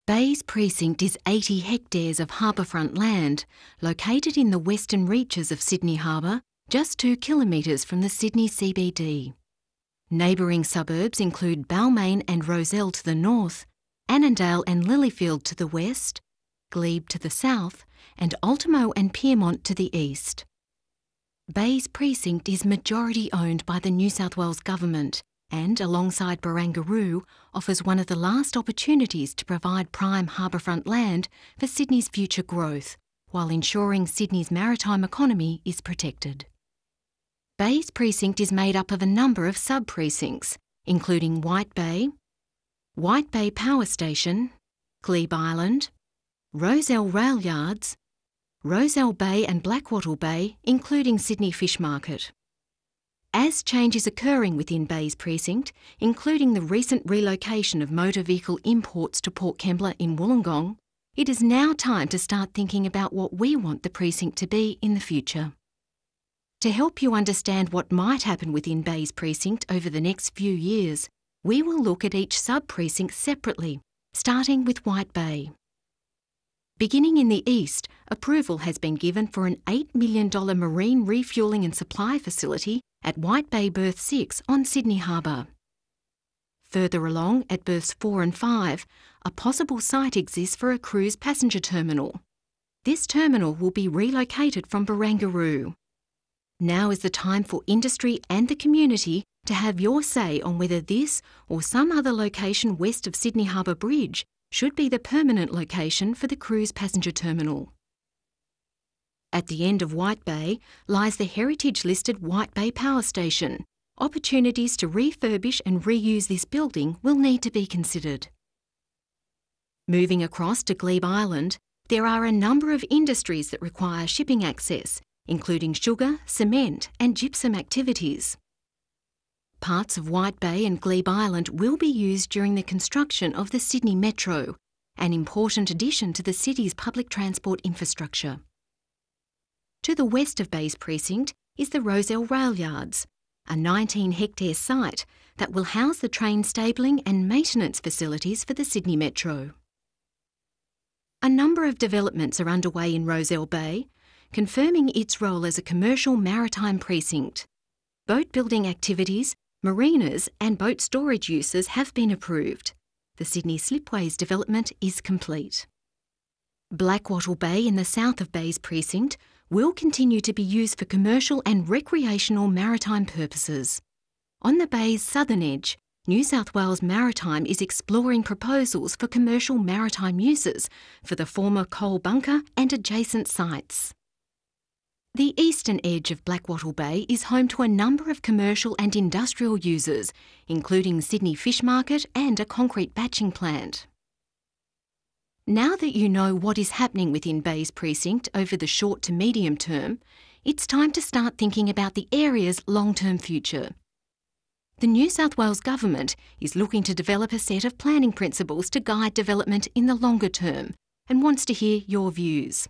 Bays Precinct is 80 hectares of harbourfront land located in the western reaches of Sydney Harbour, just 2 kilometres from the Sydney CBD. Neighbouring suburbs include Balmain and Rozelle to the north, Annandale and Lilyfield to the west, Glebe to the south, and Ultimo and Pyrmont to the east. Bays Precinct is majority owned by the New South Wales Government and, alongside Barangaroo, offers one of the last opportunities to provide prime harbourfront land for Sydney's future growth, while ensuring Sydney's maritime economy is protected. Bays Precinct is made up of a number of sub-precincts, including White Bay Power Station, Glebe Island, Rozelle Rail Yards, Rozelle Bay and Blackwattle Bay, including Sydney Fish Market. As change is occurring within Bays Precinct, including the recent relocation of motor vehicle imports to Port Kembla in Wollongong, it is now time to start thinking about what we want the precinct to be in the future. To help you understand what might happen within Bays Precinct over the next few years, we will look at each sub-precinct separately, starting with White Bay. Beginning in the east, approval has been given for an $8 million marine refuelling and supply facility at White Bay Berth 6 on Sydney Harbour. Further along, at berths 4 and 5, a possible site exists for a cruise passenger terminal. This terminal will be relocated from Barangaroo. Now is the time for industry and the community to have your say on whether this or some other location west of Sydney Harbour Bridge should be the permanent location for the cruise passenger terminal. At the end of White Bay lies the heritage-listed White Bay Power Station. Opportunities to refurbish and reuse this building will need to be considered. Moving across to Glebe Island, there are a number of industries that require shipping access, including sugar, cement and gypsum activities. Parts of White Bay and Glebe Island will be used during the construction of the Sydney Metro, an important addition to the city's public transport infrastructure. To the west of Bays Precinct is the Rozelle Rail Yards, a 19-hectare site that will house the train stabling and maintenance facilities for the Sydney Metro. A number of developments are underway in Rozelle Bay, confirming its role as a commercial maritime precinct. Boat building activities, marinas and boat storage uses have been approved. The Sydney Slipways development is complete. Blackwattle Bay in the south of Bays Precinct will continue to be used for commercial and recreational maritime purposes. On the bay's southern edge, New South Wales Maritime is exploring proposals for commercial maritime uses for the former coal bunker and adjacent sites. The eastern edge of Blackwattle Bay is home to a number of commercial and industrial users, including Sydney Fish Market and a concrete batching plant. Now that you know what is happening within Bays Precinct over the short to medium term, it's time to start thinking about the area's long-term future. The New South Wales Government is looking to develop a set of planning principles to guide development in the longer term and wants to hear your views.